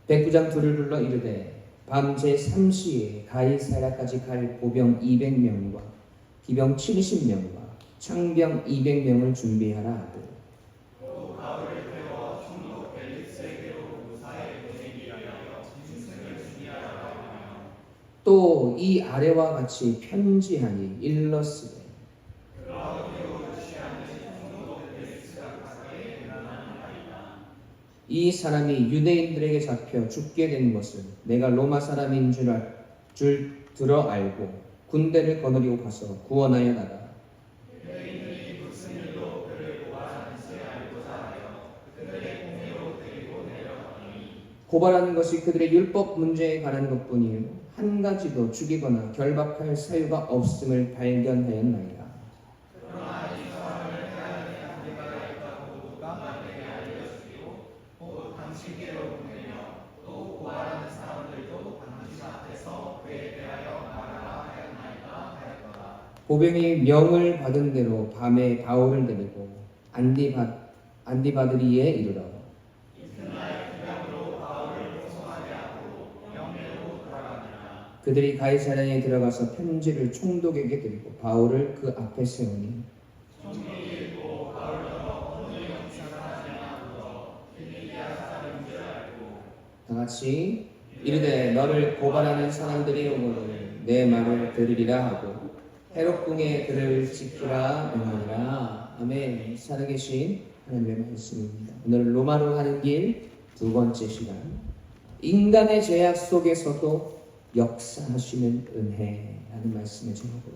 백부장 둘을 불러 이르되 밤 제3시에 가이사랴까지 갈 보병 200명과 기병 70명과 창병 200명을 준비하라 하고 또 바울을 태워 총독 벨릭스에게로 무사히 보내기 위하여 짐승을 준비하라 하며 또 이 아래와 같이 편지하니 일러스되 그라우디오 루시아는 총독 벨릭스가 가까이 일어나나이다. 이 사람이 유대인들에게 잡혀 죽게 된 것을 내가 로마 사람인 줄 들어 알고 군대를 거느리고 가서 구원하여 나가 유대인들이 무슨 일로 그를 고발하는지 알고자 하여 그들의 공회로 데리고 내려가니 고발하는 것이 그들의 율법 문제에 관한 것뿐이요 한 가지도 죽이거나 결박할 사유가 없음을 발견하였나이다. 그러나 이 사람을 해야 할 한계가 있다고 누가 내게 알려주기로 곧 당신께로 보내며 또 고발하는 사람들도 당신 앞에서 그에 대하여 말하라 하였나이다 하였더라. 보병이 명을 받은 대로 밤에 바울을 데리고 안디바드리에 이르러 이튿날 기병으로 바울을 호송하게 하고 영내로 돌아가니라. 그들이 가이사랴에 들어가서 편지를 총독에게 드리고 바울을 그 앞에 세우니 총독이 읽고 바울로 오늘 영사하지 않고 빌리기아 사람인 줄 알고 다 같이 이르되 너를 고발하는 사람들이 오거늘 내 말을 들으리라 하고 헤롯궁에 그를 지키라 명하니라. 아멘. 살아계신 하나님의 말씀입니다. 오늘 로마로 가는 길 두 번째 시간, 인간의 제약 속에서도 역사하시는 은혜라는 말씀의 제목으로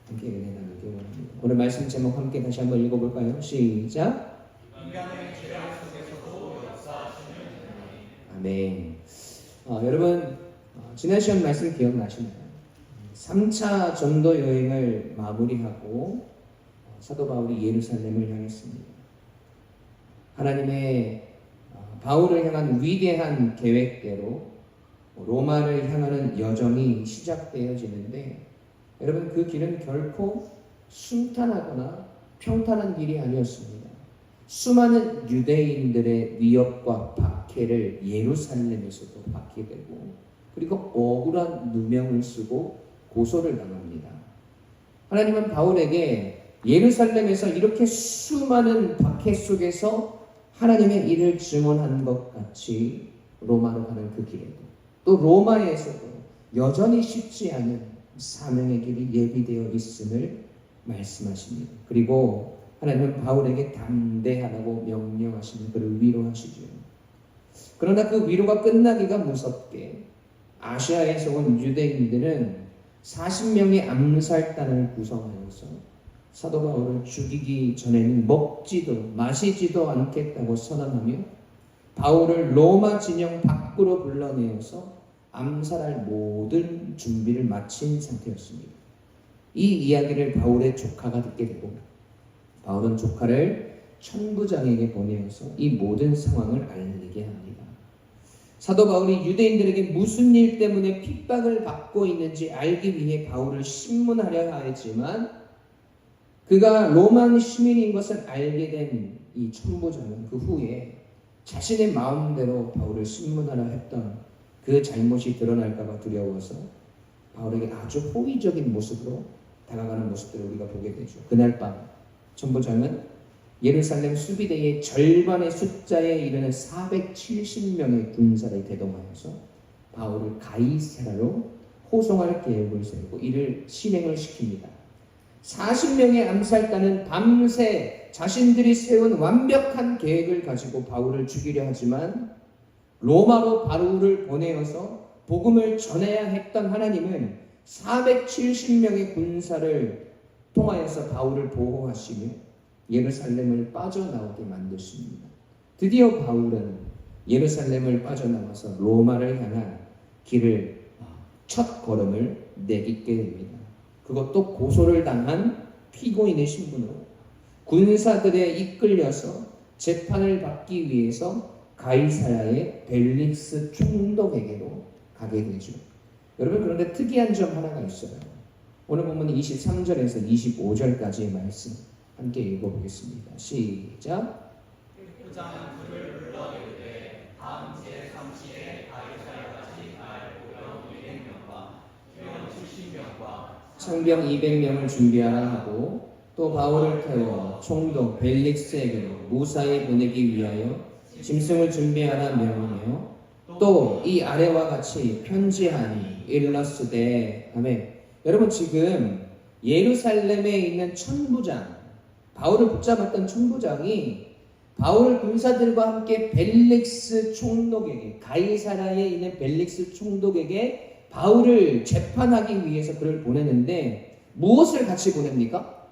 함께 은혜 나누기 원합니다. 오늘 말씀 제목 함께 다시 한번 읽어볼까요? 시작. 인간의 죄악 속에서도 역사하시는 은혜. 아멘. 여러분 지난 시간 말씀 기억나시나요? 3차 전도 여행을 마무리하고 사도 바울이 예루살렘을 향했습니다. 하나님의 바울을 향한 위대한 계획대로 로마를 향하는 여정이 시작되어지는데 여러분 그 길은 결코 순탄하거나 평탄한 길이 아니었습니다. 수많은 유대인들의 위협과 박해를 예루살렘에서도 받게 되고 그리고 억울한 누명을 쓰고 고소를 당합니다. 하나님은 바울에게 예루살렘에서 이렇게 수많은 박해 속에서 하나님의 일을 증언하는 것 같이 로마로 가는 그 길에도 또 로마에서도 여전히 쉽지 않은 사명의 길이 예비되어 있음을 말씀하십니다. 그리고 하나님은 바울에게 담대하라고 명령하시며 그를 위로하시죠. 그러나 그 위로가 끝나기가 무섭게 아시아에서 온 유대인들은 40명의 암살단을 구성하여서 사도 바울을 죽이기 전에는 먹지도 마시지도 않겠다고 선언하며 바울을 로마 진영 밖으로 불러내어서 암살할 모든 준비를 마친 상태였습니다. 이 이야기를 바울의 조카가 듣게 되고 바울은 조카를 천부장에게 보내어서 이 모든 상황을 알리게 합니다. 사도 바울이 유대인들에게 무슨 일 때문에 핍박을 받고 있는지 알기 위해 바울을 신문하려 하였지만 그가 로마 시민인 것을 알게 된 이 천부장은 그 후에 자신의 마음대로 바울을 신문하려 했던 그 잘못이 드러날까봐 두려워서 바울에게 아주 호의적인 모습으로 다가가는 모습들을 우리가 보게 되죠. 그날 밤 천부장은 예루살렘 수비대의 절반의 숫자에 이르는 470명의 군사를 대동하여서 바울을 가이사랴로 호송할 계획을 세우고 이를 실행을 시킵니다. 40명의 암살단은 밤새 자신들이 세운 완벽한 계획을 가지고 바울을 죽이려 하지만 로마로 바울을 보내어서 복음을 전해야 했던 하나님은 470명의 군사를 통하여서 바울을 보호하시며 예루살렘을 빠져나오게 만드십니다. 드디어 바울은 예루살렘을 빠져나와서 로마를 향한 길을 첫 걸음을 내딛게 됩니다. 그것도 고소를 당한 피고인의 신분으로 군사들에 이끌려서 재판을 받기 위해서 가이사랴의 벨릭스 총독에게로 가게 되죠. 여러분 그런데 특이한 점 하나가 있어요. 오늘 본문 23절에서 25절까지의 말씀 함께 읽어보겠습니다. 시작. 백부장은 그를 불러 이르되 다음 제3시에 가이사랴까지 날 보병 200명과 기병 70명과 창병 200명을 준비하라 하고 또 바울을 태워 총독 벨릭스에게로 무사히 보내기 위하여 짐승을 준비하라 명하며 또 이 아래와 같이 편지하니 일러스되. 아멘. 여러분, 지금 예루살렘에 있는 천부장, 바울을 붙잡았던 천부장이 바울 군사들과 함께 벨릭스 총독에게, 가이사라에 있는 벨릭스 총독에게 바울을 재판하기 위해서 그를 보내는데 무엇을 같이 보냅니까?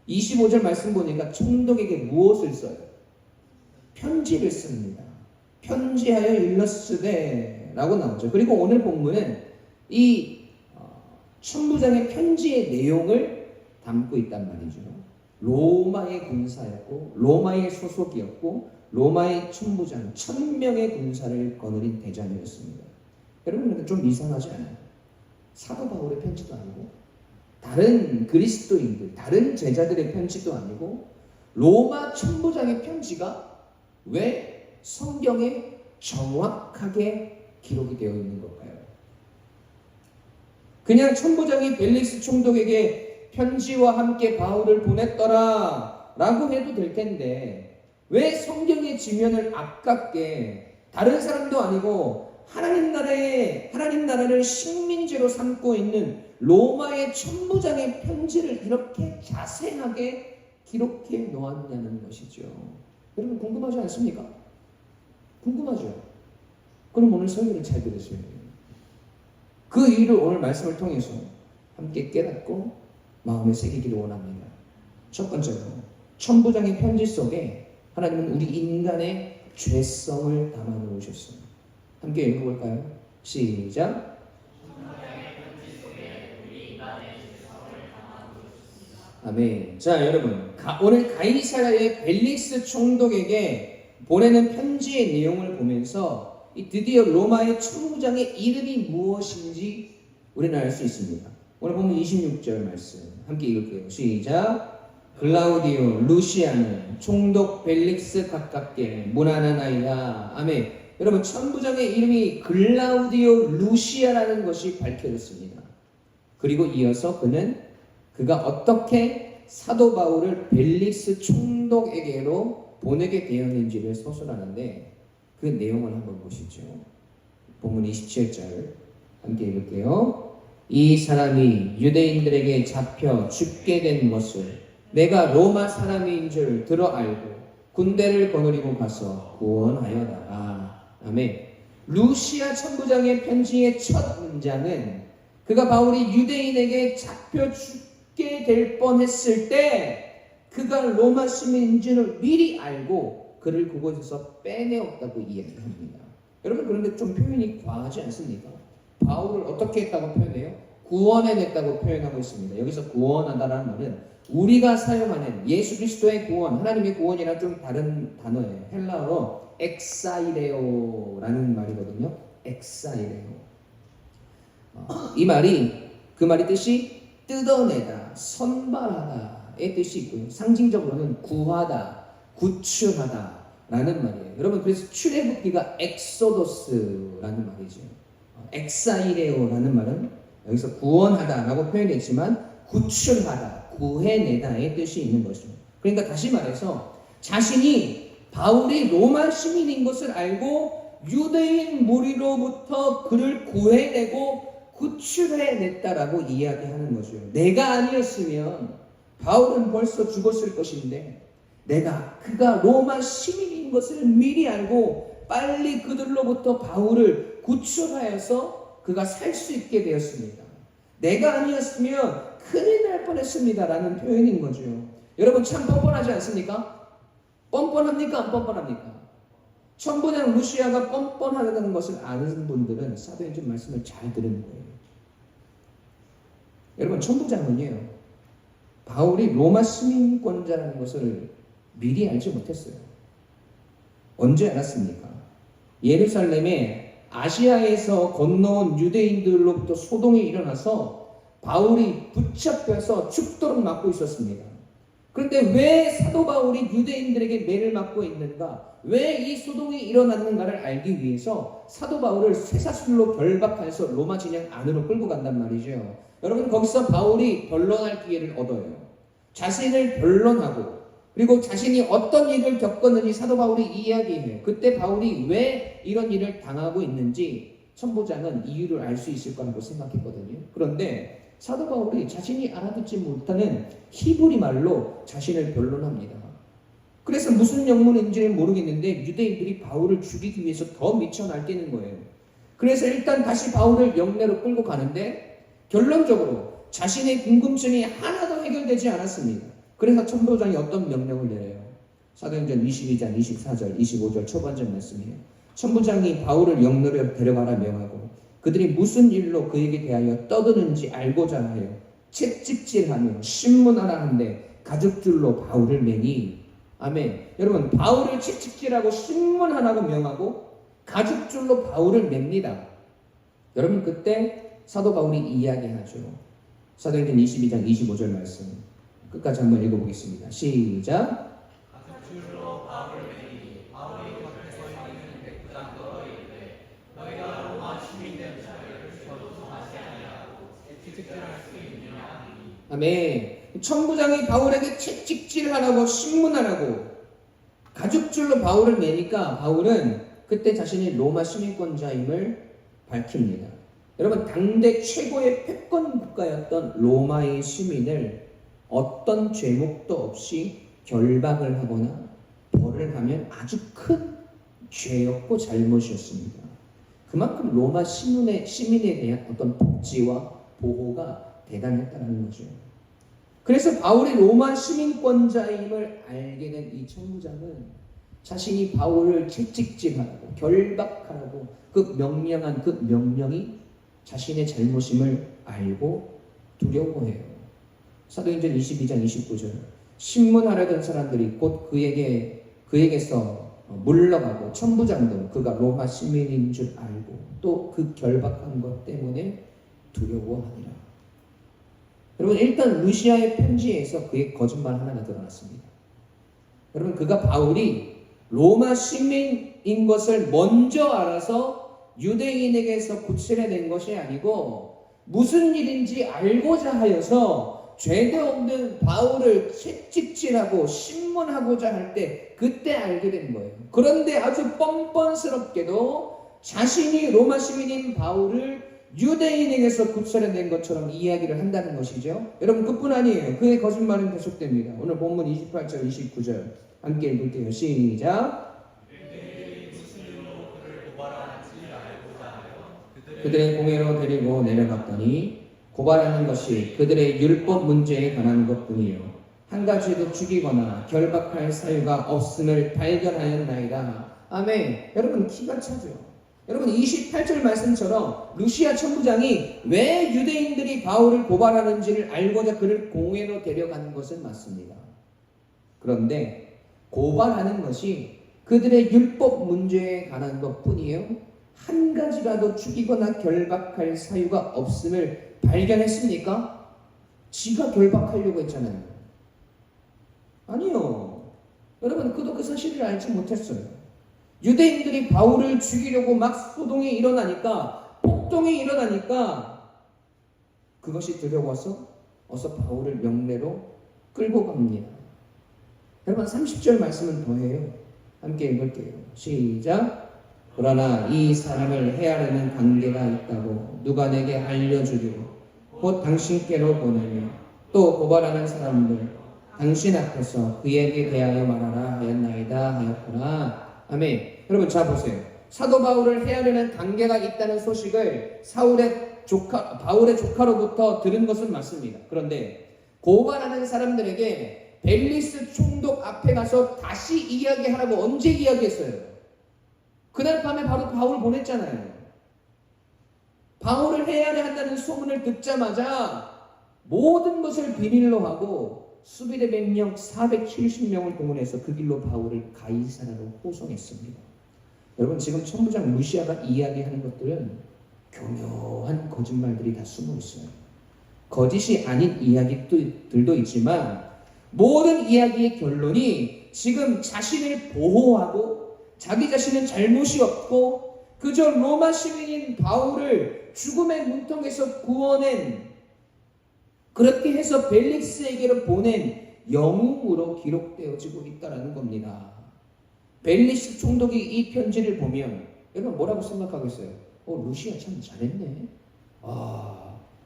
25절 말씀 보니까 총독에게 무엇을 써요? 편지를 씁니다. 편지하여 일러스되 라고 나오죠. 그리고 오늘 본문은 이 천부장의 편지의 내용을 담고 있단 말이죠. 로마의 군사였고 로마의 소속이었고 로마의 천부장 1000명의 군사를 거느린 대장이었습니다. 여러분, 근데 좀 이상하지 않아요? 사도 바울의 편지도 아니고 다른 그리스도인들, 다른 제자들의 편지도 아니고 로마 천부장의 편지가 왜 성경에 정확하게 기록이 되어 있는 걸까요? 그냥 천부장이 벨릭스 총독에게 편지와 함께 바울을 보냈더라 라고 해도 될 텐데 왜 성경의 지면을 아깝게 다른 사람도 아니고 하나님 나라를 식민지로 삼고 있는 로마의 천부장의 편지를 이렇게 자세하게 기록해 놓았냐는 것이죠. 여러분, 궁금하지 않습니까? 궁금하죠? 그럼 오늘 설교를 잘 들으셔야 돼요. 그 이유를 오늘 말씀을 통해서 함께 깨닫고 마음에 새기기를 원합니다. 첫 번째로 천부장의 편지 속에 하나님은 우리 인간의 죄성을 담아 놓으셨어요. 함께 읽어볼까요? 시작. 아멘. 자, 여러분, 오늘 가이사랴의 벨릭스 총독에게 보내는 편지의 내용을 보면서 드디어 로마의 천부장의 이름이 무엇인지 우리는 알 수 있습니다. 오늘 보면 26절 말씀 함께 읽을게요. 시작. 글라우디오 루시아는 총독 벨릭스 가깝게 문안하나이다. 아멘. 여러분, 천부장의 이름이 글라우디오 루시아라는 것이 밝혀졌습니다. 그리고 이어서 그가 어떻게 사도 바울을 벨릭스 총독에게로 보내게 되었는지를 서술하는데 그 내용을 한번 보시죠. 본문 27절 함께 읽을게요. 이 사람이 유대인들에게 잡혀 죽게 된 것을 내가 로마 사람인 줄 들어 알고 군대를 거느리고 가서 구원하여다가. 아멘. 루시아 천부장의 편지의 첫 문장은 그가 바울이 유대인에게 잡혀 죽게 될 뻔했을 때 그가 로마 시민인 줄 미리 알고 그를 그곳에서 빼내었다고 이야기합니다. 여러분, 그런데 좀 표현이 과하지 않습니까? 바울을 어떻게 했다고 표현해요? 구원해냈다고 표현하고 있습니다. 여기서 구원하다라는 말은 우리가 사용하는 예수 그리스도의 구원, 하나님의 구원이랑 좀 다른 단어예요. 헬라어로 엑사이레오라는 말이거든요. 엑사이레오. 이 말이 그 말의 뜻이 뜯어내다, 선발하다 의 뜻이 있고요. 상징적으로는 구하다, 구출하다 라는 말이에요. 여러분, 그래서 출애굽기가 엑소더스라는 말이죠. 엑사이레오라는 말은 여기서 구원하다 라고 표현했지만 구출하다, 구해내다의 뜻이 있는 것입니다. 그러니까 다시 말해서 자신이 바울이 로마 시민인 것을 알고 유대인 무리로부터 그를 구해내고 구출해냈다라고 이야기하는 거죠. 내가 아니었으면 바울은 벌써 죽었을 것인데 그가 로마 시민인 것을 미리 알고 빨리 그들로부터 바울을 구출하여서 그가 살 수 있게 되었습니다. 내가 아니었으면 큰일 날 뻔했습니다 라는 표현인 거죠. 여러분, 참 뻔뻔하지 않습니까? 뻔뻔합니까? 안 뻔뻔합니까? 천부장 루시아가 뻔뻔하다는 것을 아는 분들은 사도행전 말씀을 잘 들은 거예요. 여러분, 천부장은요, 바울이 로마 시민권자라는 것을 미리 알지 못했어요. 언제 알았습니까? 예루살렘에 아시아에서 건너온 유대인들로부터 소동이 일어나서 바울이 붙잡혀서 죽도록 맞고 있었습니다. 그런데 왜 사도 바울이 유대인들에게 매를 맞고 있는가? 왜 이 소동이 일어났는가를 알기 위해서 사도 바울을 쇠사슬로 결박해서 로마 진영 안으로 끌고 간단 말이죠. 여러분, 거기서 바울이 변론할 기회를 얻어요. 자신을 변론하고, 그리고 자신이 어떤 일을 겪었는지 사도 바울이 이야기해요. 그때 바울이 왜 이런 일을 당하고 있는지 천부장은 이유를 알 수 있을 거라고 생각했거든요. 그런데 사도 바울이 자신이 알아듣지 못하는 히브리 말로 자신을 변론합니다. 그래서 무슨 영문인지는 모르겠는데 유대인들이 바울을 죽이기 위해서 더 미쳐 날뛰는 거예요. 그래서 일단 다시 바울을 영내로 끌고 가는데 결론적으로 자신의 궁금증이 하나도 해결되지 않았습니다. 그래서 천부장이 어떤 명령을 내려요? 사도행전 22장 24절 25절 초반절 말씀이에요. 천부장이 바울을 영내로 데려가라 명하고 그들이 무슨 일로 그에게 대하여 떠드는지 알고자 하여 채찍질하며 신문하라 한데 가죽줄로 바울을 매니. 아멘. 여러분, 바울을 채찍질하고 신문하라고 명하고 가죽줄로 바울을 맵니다. 여러분, 그때 사도 바울이 이야기하죠. 사도행전 22장 25절 말씀 끝까지 한번 읽어보겠습니다. 시작. 가죽줄로 바울을 매니 바울이 곁에 서 있는 백부장도 이르되 너희가 로마 시민된 자를 저주하지 아니하고 채찍질할 수 있느냐 하니. 아멘. 천부장이 바울에게 채찍질하라고 신문하라고 가죽줄로 바울을 매니까 바울은 그때 자신이 로마 시민권자임을 밝힙니다. 여러분, 당대 최고의 패권 국가였던 로마의 시민을 어떤 죄목도 없이 결박을 하거나 벌을 하면 아주 큰 죄였고 잘못이었습니다. 그만큼 로마 시민에 대한 어떤 복지와 보호가 대단했다는 거죠. 그래서 바울이 로마 시민권자임을 알게 된 이 천부장은 자신이 바울을 채찍질하라고 결박하라고 그 명령이 자신의 잘못임을 알고 두려워해요. 사도행전 22장 29절 신문하려던 사람들이 곧 그에게서 물러가고 천부장도 그가 로마 시민인 줄 알고 또 그 결박한 것 때문에 두려워하니라. 여러분, 일단 루시아의 편지에서 그의 거짓말 하나가 드러났습니다. 여러분, 그가 바울이 로마 시민인 것을 먼저 알아서 유대인에게서 구출해낸 것이 아니고 무슨 일인지 알고자 하여서 죄도 없는 바울을 채찍질하고 신문하고자 할 때 그때 알게 된 거예요. 그런데 아주 뻔뻔스럽게도 자신이 로마 시민인 바울을 유대인에게서 구출해낸 것처럼 이야기를 한다는 것이죠. 여러분, 그뿐 아니에요. 그의 거짓말은 계속됩니다. 오늘 본문 28절 29절 함께 읽을게요. 시작. 그들의 공회로 데리고 내려갔더니 고발하는 것이 그들의 율법 문제에 관한 것뿐이요 한 가지도 죽이거나 결박할 사유가 없음을 발견하였나이다. 아멘. 여러분, 기가 차죠. 여러분, 28절 말씀처럼 루시아 천부장이 왜 유대인들이 바울을 고발하는지를 알고자 그를 공회로 데려가는 것은 맞습니다. 그런데 고발하는 것이 그들의 율법 문제에 관한 것뿐이에요 한 가지라도 죽이거나 결박할 사유가 없음을 발견했습니까? 지가 결박하려고 했잖아요. 아니요. 여러분, 그도 그 사실을 알지 못했어요. 유대인들이 바울을 죽이려고 막 소동이 일어나니까, 폭동이 일어나니까 그것이 두려워서 어서 바울을 영내로 끌고 갑니다. 여러분, 30절 말씀은 더해요. 함께 읽을게요. 시작. 그러나 이 사람을 해하려는 관계가 있다고 누가 내게 알려주기로 곧 당신께로 보내며 또 고발하는 사람들 당신 앞에서 그에게 대하여 말하라 하였나이다 하였구나. 아멘. 여러분, 자 보세요. 사도 바울을 해하려는 관계가 있다는 소식을 바울의 조카로부터 들은 것은 맞습니다. 그런데 고발하는 사람들에게 벨리스 총독 앞에 가서 다시 이야기하라고 언제 이야기했어요? 그날 밤에 바로 바울 보냈잖아요. 바울을 해야 한다는 소문을 듣자마자 모든 것을 비밀로 하고 수비대 맹령 470명을 동원해서 그 길로 바울을 가이사라로 호송했습니다. 여러분, 지금 천부장 루시아가 이야기하는 것들은 교묘한 거짓말들이 다 숨어 있어요. 거짓이 아닌 이야기들도 있지만 모든 이야기의 결론이 지금 자신을 보호하고 자기 자신은 잘못이 없고 그저 로마 시민인 바울을 죽음의 문턱에서 구원한, 그렇게 해서 벨릭스에게로 보낸 영웅으로 기록되어지고 있다는 겁니다. 벨릭스 총독이 이 편지를 보면 여러분 뭐라고 생각하겠어요? 루시아 참 잘했네.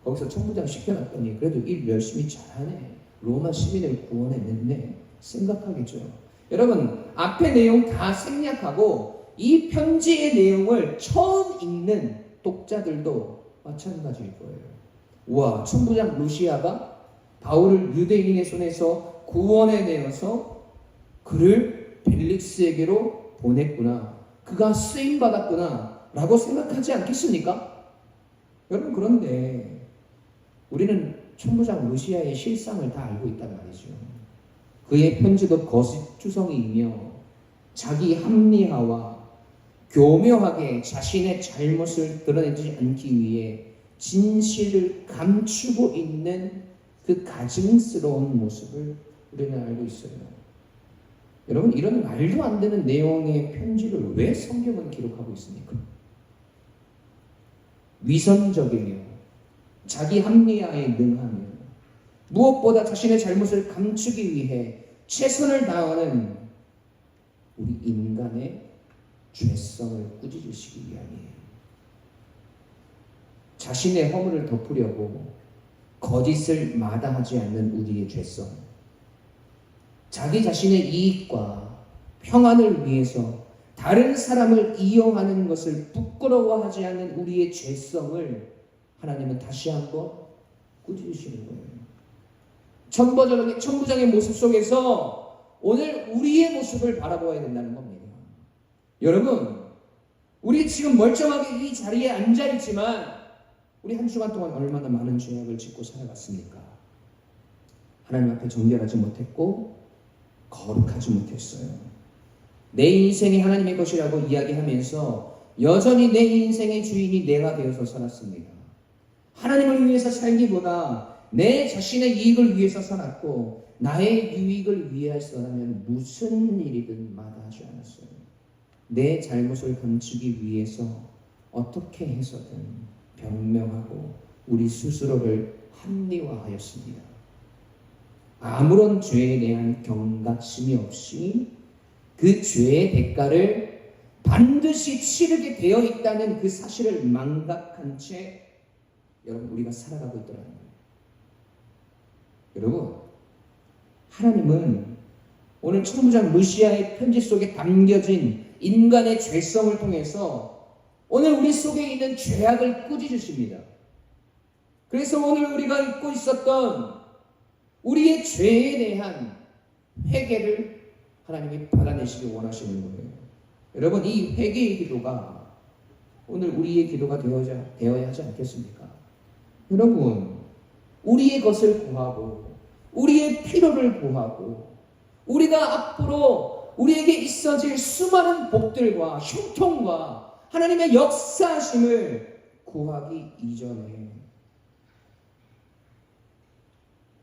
거기서 청부장 시켜놨더니 그래도 일 열심히 잘하네. 로마 시민을 구원해냈네. 생각하겠죠. 여러분 앞의 내용 다 생략하고 이 편지의 내용을 처음 읽는 독자들도 마찬가지일 거예요. 우와, 청부장 루시아가 바울을 유대인의 손에서 구원해내어서 그를 벨릭스에게로 보냈구나. 그가 쓰임받았구나 라고 생각하지 않겠습니까? 여러분 그런데 우리는 청부장 루시아의 실상을 다 알고 있단 말이죠. 그의 편지도 거짓주성이며 자기 합리화와 교묘하게 자신의 잘못을 드러내지 않기 위해 진실을 감추고 있는 그 가증스러운 모습을 우리는 알고 있어요. 여러분 이런 말도 안 되는 내용의 편지를 왜 성경은 기록하고 있습니까? 위선적이며 자기 합리화에 능하며 무엇보다 자신의 잘못을 감추기 위해 최선을 다하는 우리 인간의 죄성을 꾸짖으시기 위함이에요. 자신의 허물을 덮으려고 거짓을 마다하지 않는 우리의 죄성, 자기 자신의 이익과 평안을 위해서 다른 사람을 이용하는 것을 부끄러워하지 않는 우리의 죄성을 하나님은 다시 한번 꾸짖으시는 거예요. 천부장의 모습 속에서 오늘 우리의 모습을 바라보아야 된다는 겁니다. 여러분, 우리 지금 멀쩡하게 이 자리에 앉아있지만 우리 한 주간 동안 얼마나 많은 죄악을 짓고 살아갔습니까? 하나님 앞에 정결하지 못했고 거룩하지 못했어요. 내 인생이 하나님의 것이라고 이야기하면서 여전히 내 인생의 주인이 내가 되어서 살았습니다. 하나님을 위해서 살기보다 내 자신의 이익을 위해서 살았고 나의 유익을 위해서라면 무슨 일이든 마다하지 않았어요. 내 잘못을 감추기 위해서 어떻게 해서든 변명하고 우리 스스로를 합리화하였습니다. 아무런 죄에 대한 경각심이 없이 그 죄의 대가를 반드시 치르게 되어 있다는 그 사실을 망각한 채 여러분 우리가 살아가고 있더라는 거예요. 여러분 하나님은 오늘 천부장 루시아의 편지 속에 담겨진 인간의 죄성을 통해서 오늘 우리 속에 있는 죄악을 꾸짖으십니다. 그래서 오늘 우리가 읽고 있었던 우리의 죄에 대한 회개를 하나님이 받아내시길 원하시는 거예요. 여러분 이 회개의 기도가 오늘 우리의 기도가 되어야 하지 않겠습니까? 여러분 우리의 것을 구하고 우리의 필요를 구하고 우리가 앞으로 우리에게 있어질 수많은 복들과 형통과 하나님의 역사하심을 구하기 이전에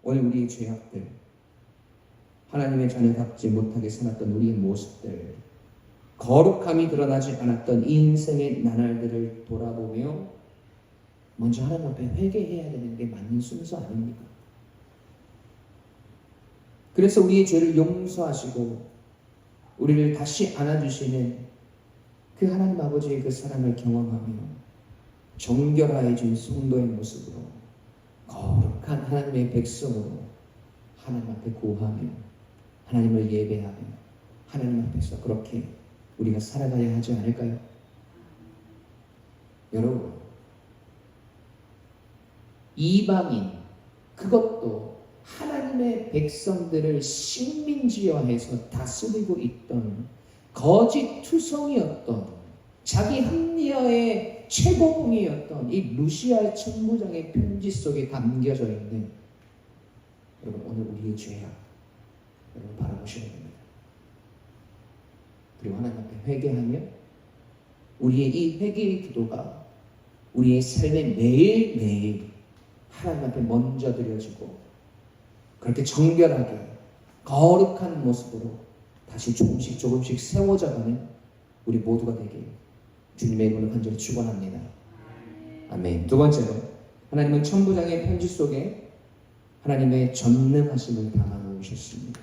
오늘 우리의 죄악들, 하나님의 자녀답지 못하게 살았던 우리의 모습들, 거룩함이 드러나지 않았던 인생의 나날들을 돌아보며 먼저 하나님 앞에 회개해야 되는 게 맞는 순서 아닙니까? 그래서 우리의 죄를 용서하시고 우리를 다시 안아주시는 그 하나님 아버지의 그 사랑을 경험하며 정결하여진 성도의 모습으로 거룩한 하나님의 백성으로 하나님 앞에 구하며 하나님을 예배하며 하나님 앞에서 그렇게 우리가 살아가야 하지 않을까요? 여러분 이방인 그것도 하나님의 백성들을 식민지화해서 다스리고 있던 거짓 투성이었던 자기 합리화의 최고봉이었던 이 루시아의 천부장의 편지 속에 담겨져 있는 여러분 오늘 우리의 죄악 여러분 바라보셔야 됩니다. 그리고 하나님 앞에 회개하며 우리의 이 회개의 기도가 우리의 삶에 매일매일 하나님 앞에 먼저 드려지고 그렇게 정결하게 거룩한 모습으로 다시 조금씩 세워져가는 우리 모두가 되길 주님의 이름으로 간절히 축원합니다. 아멘. 두 번째로, 하나님은 천부장의 편지 속에 하나님의 전능하심을 담아놓으셨습니다.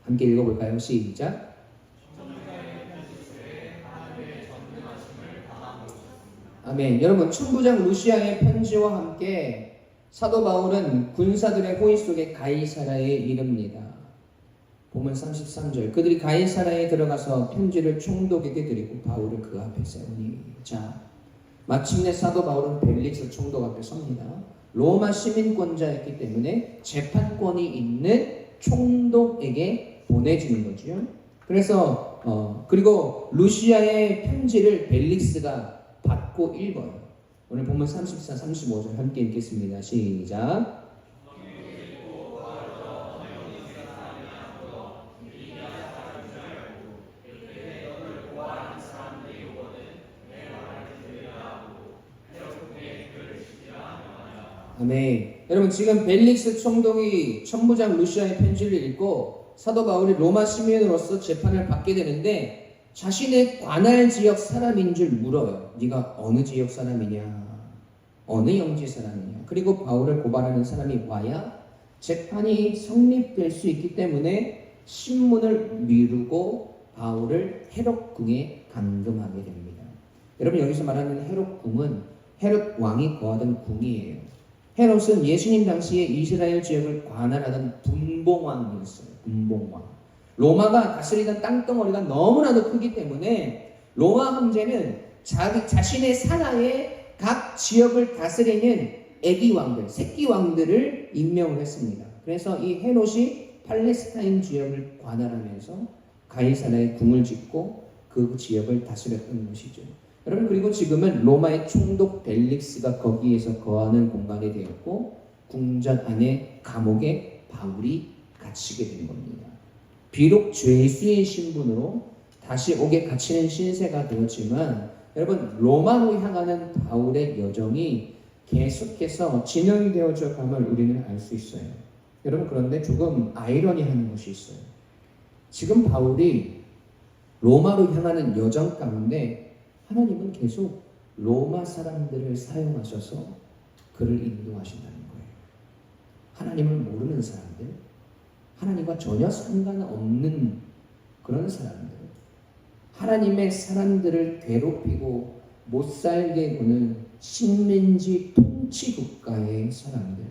함께 읽어볼까요? 시작. 아멘. 여러분, 천부장 루시아의 편지와 함께 사도 바울은 군사들의 호의 속에 가이사라에 이릅니다. 보면 33절, 그들이 가이사라에 들어가서 편지를 총독에게 드리고 바울을 그 앞에 세우니, 자, 마침내 사도 바울은 벨릭스 총독 앞에 섭니다. 로마 시민권자였기 때문에 재판권이 있는 총독에게 보내지는 거죠. 그래서 그리고 루시아의 편지를 벨릭스가 받고 읽어요. 오늘 보면 34, 35절 함께 읽겠습니다. 시작. 아멘. 여러분, 지금 벨릭스 총독이 천부장 루시아의 편지를 읽고 사도 바울이 로마 시민으로서 재판을 받게 되는데 자신의 관할 지역 사람인 줄 물어요. 네가 어느 지역 사람이냐? 어느 영지 사람이냐? 그리고 바울을 고발하는 사람이 와야 재판이 성립될 수 있기 때문에 신문을 미루고 바울을 헤롯궁에 감금하게 됩니다. 여러분, 여기서 말하는 헤롯궁은 헤롯 왕이 거하던 궁이에요. 헤롯은 예수님 당시에 이스라엘 지역을 관할하던 분봉왕이었어요. 분봉왕. 로마가 다스리던 땅덩어리가 너무나도 크기 때문에 로마 황제는 자신의 산하에 각 지역을 다스리는 애기 왕들, 새끼 왕들을 임명을 했습니다. 그래서 이 헤롯이 팔레스타인 지역을 관할하면서 가이사라에 궁을 짓고 그 지역을 다스렸던 것이죠. 여러분, 그리고 지금은 로마의 총독 벨릭스가 거기에서 거하는 공간이 되었고 궁전 안에 감옥에 바울이 갇히게 된 겁니다. 비록 죄수의 신분으로 다시 옥에 갇히는 신세가 되었지만 여러분, 로마로 향하는 바울의 여정이 계속해서 진행이 되어져 감을 우리는 알 수 있어요. 여러분, 그런데 조금 아이러니한 것이 있어요. 지금 바울이 로마로 향하는 여정 가운데 하나님은 계속 로마 사람들을 사용하셔서 그를 인도하신다는 거예요. 하나님을 모르는 사람들, 하나님과 전혀 상관없는 그런 사람들, 하나님의 사람들을 괴롭히고 못살게 구는 식민지 통치 국가의 사람들,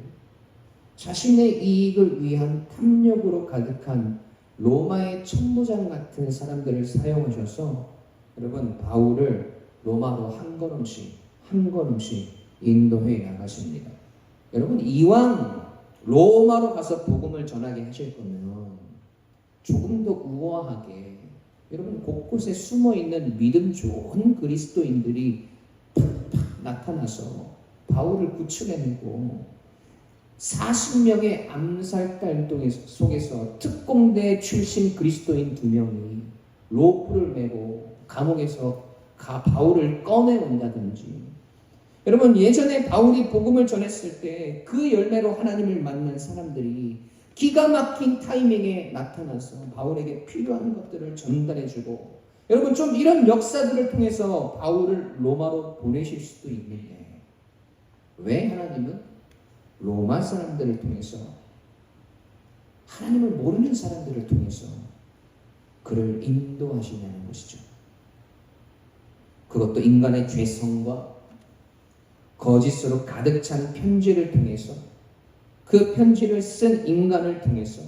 자신의 이익을 위한 탐욕으로 가득한 로마의 천부장 같은 사람들을 사용하셔서 여러분, 바울을 로마로 한 걸음씩 인도해 나가십니다. 여러분, 이왕 로마로 가서 복음을 전하게 하실 거면 조금 더 우아하게, 여러분, 곳곳에 숨어있는 믿음 좋은 그리스도인들이 팍팍 나타나서 바울을 구출해내고 40명의 암살달 속에서 특공대 출신 그리스도인 2명이 로프를 메고 감옥에서 바울을 꺼내온다든지, 여러분, 예전에 바울이 복음을 전했을 때 그 열매로 하나님을 만난 사람들이 기가 막힌 타이밍에 나타나서 바울에게 필요한 것들을 전달해주고, 여러분, 좀 이런 역사들을 통해서 바울을 로마로 보내실 수도 있는데 왜 하나님은 로마 사람들을 통해서, 하나님을 모르는 사람들을 통해서 그를 인도하시냐는 것이죠. 그것도 인간의 죄성과 거짓으로 가득 찬 편지를 통해서, 그 편지를 쓴 인간을 통해서,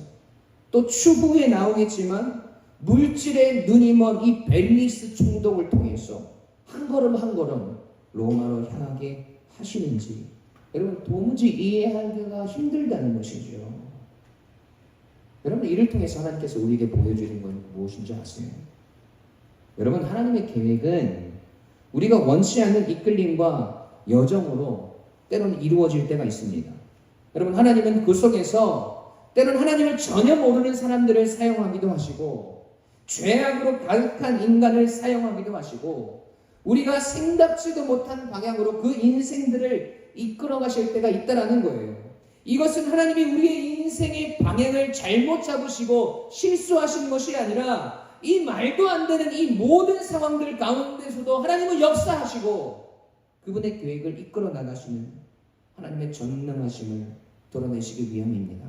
또 추후에 나오겠지만 물질의 눈이 먼 이 벨릭스 총독을 통해서 한 걸음 한 걸음 로마로 향하게 하시는지 여러분, 도무지 이해하기가 힘들다는 것이죠. 여러분, 이를 통해서 하나님께서 우리에게 보여주는 건 무엇인지 아세요? 여러분, 하나님의 계획은 우리가 원치 않는 이끌림과 여정으로 때로는 이루어질 때가 있습니다. 여러분, 하나님은 그 속에서 때로는 하나님을 전혀 모르는 사람들을 사용하기도 하시고, 죄악으로 가득한 인간을 사용하기도 하시고, 우리가 생각지도 못한 방향으로 그 인생들을 이끌어 가실 때가 있다라는 거예요. 이것은 하나님이 우리의 인생의 방향을 잘못 잡으시고 실수하신 것이 아니라 이 말도 안 되는 이 모든 상황들 가운데서도 하나님은 역사하시고 그분의 계획을 이끌어 나가시는 하나님의 전능하심을 드러내시기 위함입니다.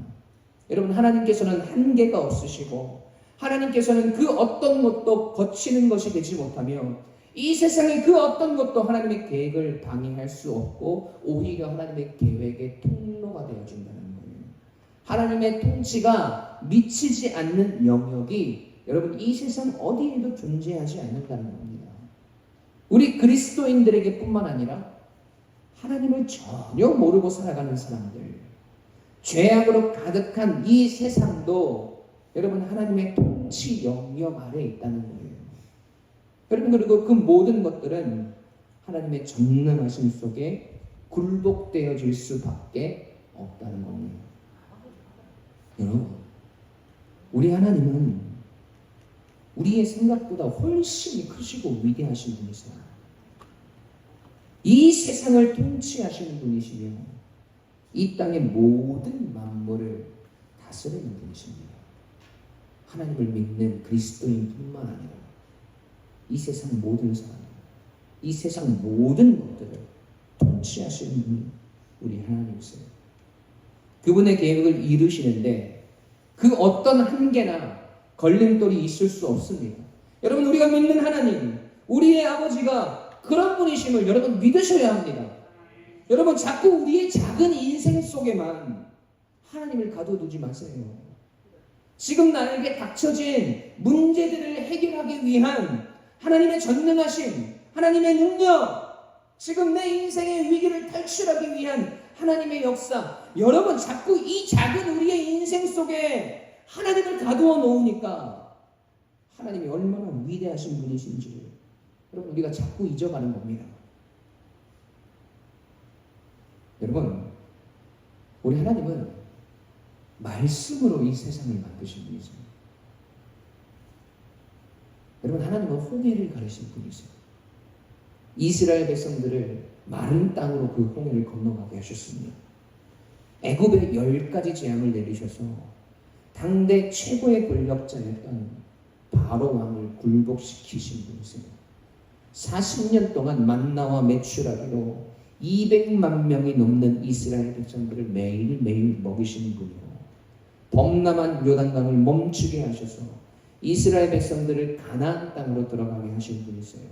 여러분, 하나님께서는 한계가 없으시고 하나님께서는 그 어떤 것도 거치는 것이 되지 못하며 이 세상의 그 어떤 것도 하나님의 계획을 방해할 수 없고 오히려 하나님의 계획의 통로가 되어준다는 거예요. 하나님의 통치가 미치지 않는 영역이 여러분 이 세상 어디에도 존재하지 않는다는 겁니다. 우리 그리스도인들에게 뿐만 아니라 하나님을 전혀 모르고 살아가는 사람들, 죄악으로 가득한 이 세상도 여러분 하나님의 통치 영역 아래에 있다는 거예요. 여러분, 그리고 그 모든 것들은 하나님의 전능하심 속에 굴복되어질 수밖에 없다는 겁니다. 여러분, 우리 하나님은 우리의 생각보다 훨씬 크시고 위대하신 분이세요. 이 세상을 통치하시는 분이시며 이 땅의 모든 만물을 다스리는 분이십니다. 하나님을 믿는 그리스도인뿐만 아니라 이 세상 모든 사람, 이 세상 모든 것들을 통치하시는 분이 우리 하나님이세요. 그분의 계획을 이루시는데 그 어떤 한계나 걸림돌이 있을 수 없습니다. 여러분, 우리가 믿는 하나님, 우리의 아버지가 그런 분이심을 여러분 믿으셔야 합니다. 여러분, 자꾸 우리의 작은 인생 속에만 하나님을 가둬두지 마세요. 지금 나에게 닥쳐진 문제들을 해결하기 위한 하나님의 전능하심, 하나님의 능력, 지금 내 인생의 위기를 탈출하기 위한 하나님의 역사, 여러분 자꾸 이 작은 우리의 인생 속에 하나님을 가두어 놓으니까 하나님이 얼마나 위대하신 분이신지를 여러분 우리가 자꾸 잊어가는 겁니다. 여러분, 우리 하나님은 말씀으로 이 세상을 만드신 분이십니다. 여러분, 하나님은 홍해를 가르신 분이세요. 이스라엘 백성들을 마른 땅으로 그 홍해를 건너가게 하셨습니다. 애굽에 10가지 재앙을 내리셔서 당대 최고의 권력자였던 바로 왕을 굴복시키신 분이세요. 40년 동안 만나와 메추라기로 200만 명이 넘는 이스라엘 백성들을 매일매일 먹이시는 분이고 범람한 요단강을 멈추게 하셔서 이스라엘 백성들을 가나안 땅으로 들어가게 하신 분이세요.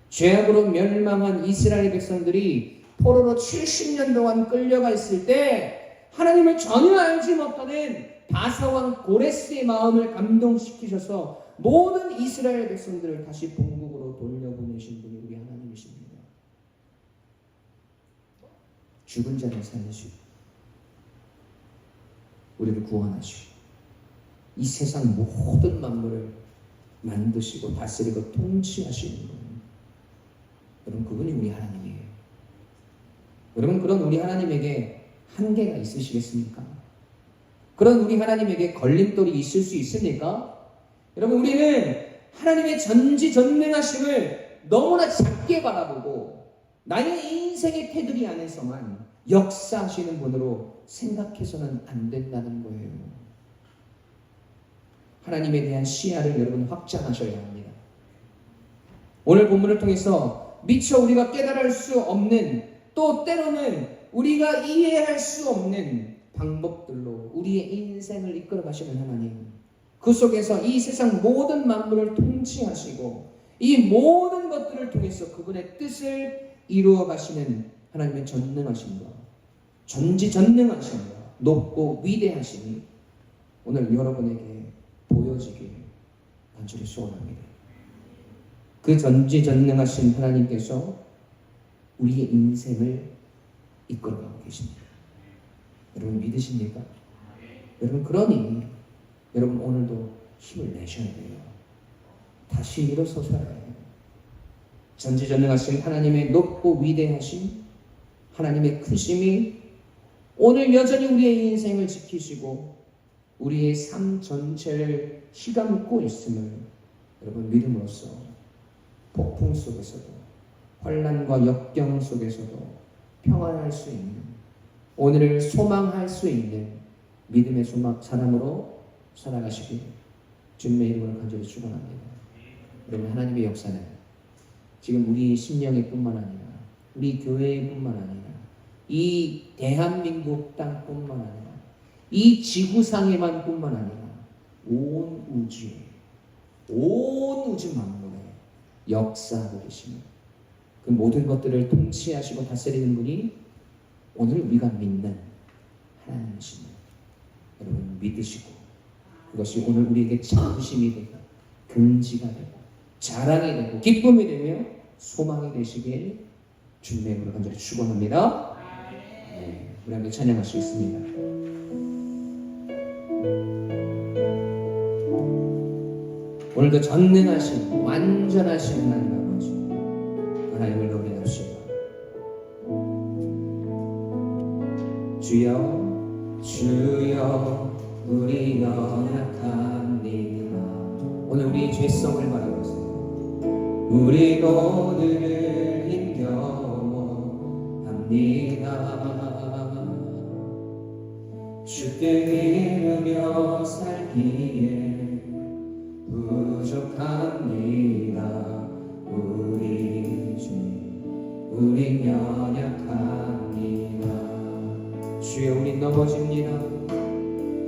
죄악으로 멸망한 이스라엘 백성들이 포로로 70년 동안 끌려가 있을 때 하나님을 전혀 알지 못하는 바사왕 고레스의 마음을 감동시키셔서 모든 이스라엘 백성들을 다시 본국으로 돌려보내신 분이 우리 하나님이십니다. 죽은 자를 살리시고 우리를 구원하시고 이 세상 모든 만물을 만드시고 다스리고 통치하시는 분, 여러분 그분이 우리 하나님이에요. 여러분, 그런 우리 하나님에게 한계가 있으시겠습니까? 그런 우리 하나님에게 걸림돌이 있을 수 있습니까? 여러분, 우리는 하나님의 전지전능하심을 너무나 작게 바라보고 나의 인생의 테두리 안에서만 역사하시는 분으로 생각해서는 안 된다는 거예요. 하나님에 대한 시야를 여러분 확장하셔야 합니다. 오늘 본문을 통해서 미처 우리가 깨달을 수 없는, 또 때로는 우리가 이해할 수 없는 방법들로 우리의 인생을 이끌어 가시는 하나님, 그 속에서 이 세상 모든 만물을 통치하시고 이 모든 것들을 통해서 그분의 뜻을 이루어 가시는 하나님의 전능하심과 전지전능하심과 높고 위대하심이 오늘 여러분에게 보여지길 간절히 소원합니다. 그 전지전능하신 하나님께서 우리의 인생을 이끌어가고 계십니다. 여러분 믿으십니까? 여러분, 그러니 여러분 오늘도 힘을 내셔야 돼요. 다시 일어서셔야 해요. 전지전능하신 하나님의 높고 위대하신 하나님의 크심이 오늘 여전히 우리의 인생을 지키시고 우리의 삶 전체를 휘감고 있음을 여러분 믿음으로써 폭풍 속에서도 환난과 역경 속에서도 평안할 수 있는, 오늘을 소망할 수 있는 믿음의 사람으로 살아가시길 주님의 이름으로 간절히 축원합니다. 여러분, 하나님의 역사는 지금 우리 심령의 뿐만 아니라 우리 교회의 뿐만 아니라 이 대한민국 땅뿐만 아니라 이 지구상에만 뿐만 아니라 온 우주 만물에 역사하고 계십니다. 그 모든 것들을 통치하시고 다스리는 분이 오늘 우리가 믿는 하나님이십니다. 여러분, 믿으시고 그것이 오늘 우리에게 자부심이 되고 긍지가 되고 자랑이 되고 기쁨이 되며 소망이 되시길 주님의 이름으로 간절히 축원합니다. 네, 우리 함께 찬양할 수 있습니다. 오늘도 전능하신 완전하신 하나님 아버지, 하나님을 노래합시다. 주여 주여 우리 연약합니다. 오늘 우리 죄성을 말하고 있어요. 우리도 늘 힘겨워합니다. 주께 이르며 살기에 부족합니다. 우리 연약합니다. 주여 우리 넘어집니다.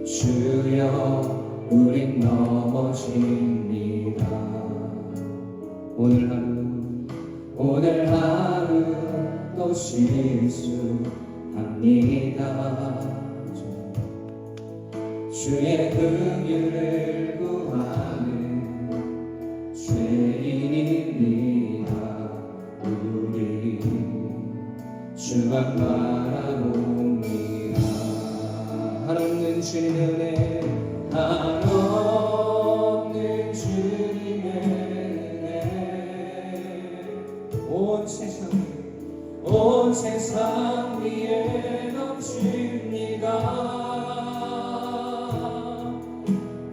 주여 우리 넘어집니다. 오늘 하루 또 실수합니다. 주의 긍휼을 구하는 죄인입니다. 우리 주만 바라봅니다. 한없는 주님의 은혜, 한없는 주님의 은혜, 온 세상 위에 넘칩니다.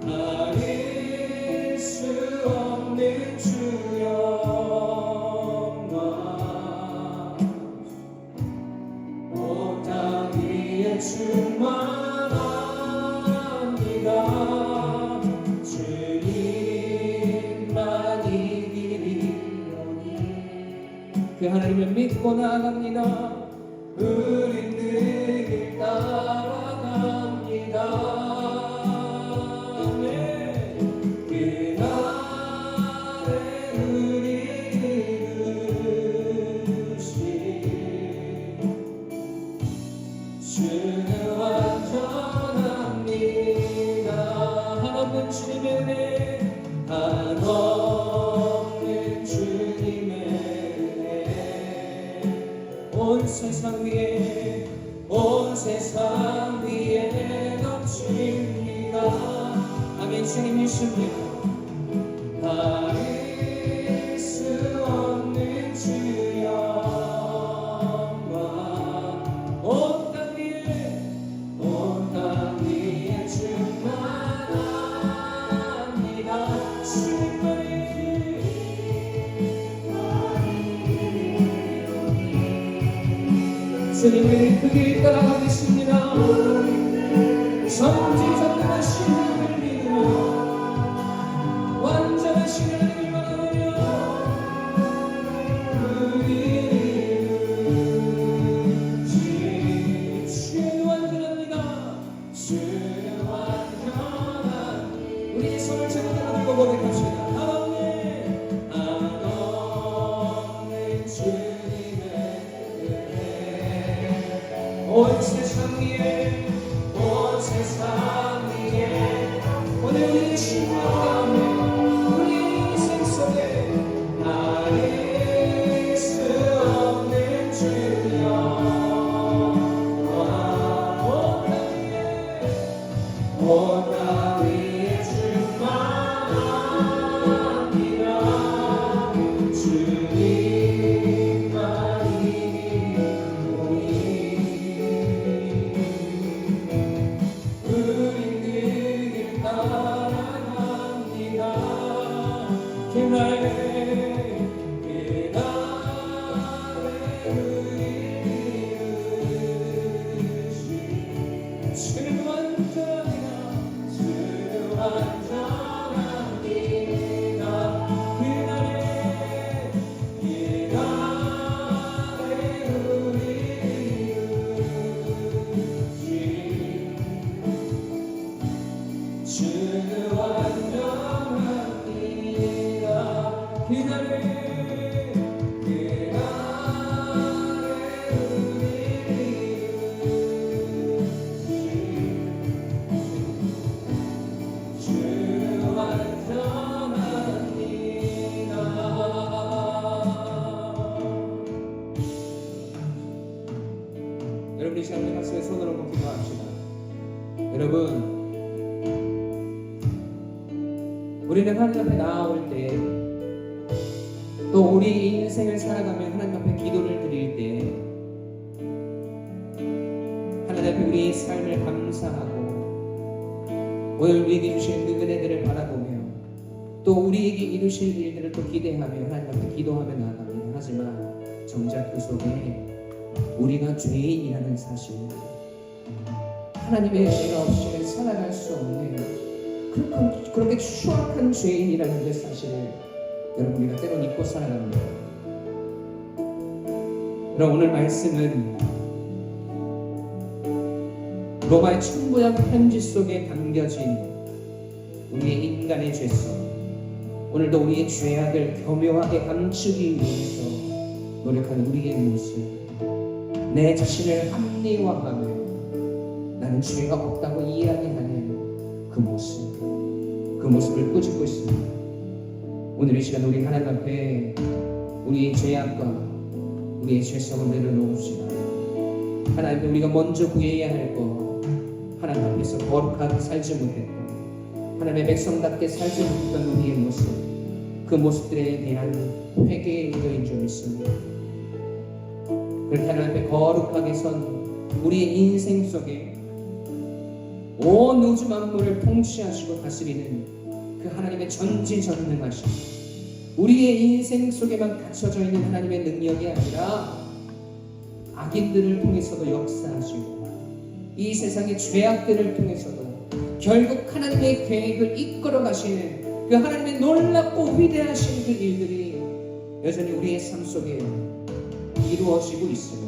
가릴 수 없는 주 영광, 온 땅 위에 충만합니다. 주님만 이기리오니 그 하나님을 믿고 나아갑니다. 우린 늘 따라갑니다. 주는 완전합니다. 한없는 주님의 은혜, 한없는 주님의 은혜, 온 세상 위에 넘칩니다. 아멘. 주님이십니다. 가릴 수 없는 주 영광, 온 땅 위에 충만합니다. 주님의 그 길 따라가겠습니다. 전지전능하신 하나님을 믿으며 완전하신 하나님을 바라보며 주는 완전합니다. 주는 완전한 우리 손을 제대로 들고 고백합시다. 한없는 주님의 은혜, 온 세상 위에 오늘 우리 신앙 가운데 우리 인생 속에 가릴 수 없는 주 영광, 온 땅 위에 충만합니다. 주님만이 주는 완전 그날의 여러분 이 시간 우리 가슴에 손을 얹고 기도합시다. 여러분, 우리는 하나님 앞에 나아올 때, 또 우리 인생을 살아가며 하나님 앞에 기도를 드릴 때, 하나님 앞에 우리의 삶을 감사하고 오늘 우리에게 주신 그 은혜들을 바라보며 또 우리에게 이루실 일들을 또 기대하며 하나님 앞에 기도하며 나아갑니다. 하지만 정작 그 속에 우리가 죄인이라는 사실, 하나님의 은혜가 없이는 살아갈 수 없는 그렇게 추악한 죄인이라는 그 사실을 여러분 우리가 때론 잊고 살아갑니다. 그럼 오늘 말씀은 로마의 천부장 편지 속에 담겨진 우리의 인간의 죄성, 오늘도 우리의 죄악을 교묘하게 감추기 위해서 노력하는 우리의 모습, 내 자신을 합리화하며 나는 죄가 없다고 이야기하는 그 모습을 꾸짖고 있습니다. 오늘 이 시간 우리 하나님 앞에 우리의 죄악과 우리의 죄성을 내려놓읍시다. 하나님, 우리가 먼저 구해야 할 것, 하나님 앞에서 거룩하게 살지 못했고 하나님의 백성답게 살지 못했던 우리의 모습, 그 모습들에 대한 회개의 기도인 줄 믿습니다. 그렇게 하나님 앞에 거룩하게 선 우리의 인생 속에 온 우주 만물을 통치하시고 다스리는 그 하나님의 전지전능하신, 우리의 인생 속에만 갇혀져 있는 하나님의 능력이 아니라 악인들을 통해서도 역사하시고 이 세상의 죄악들을 통해서도 결국 하나님의 계획을 이끌어 가시는 그 하나님의 놀랍고 위대하신 그 일들이 여전히 우리의 삶 속에 이루어지고 있으며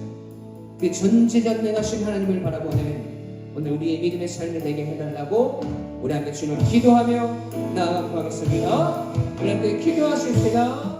그 전지전능하신 하나님을 바라보는 오늘 우리의 믿음의 삶을 되게 해달라고 우리 함께 주님을 기도하며 나아가겠습니다. 우리 함께 기도하십시다.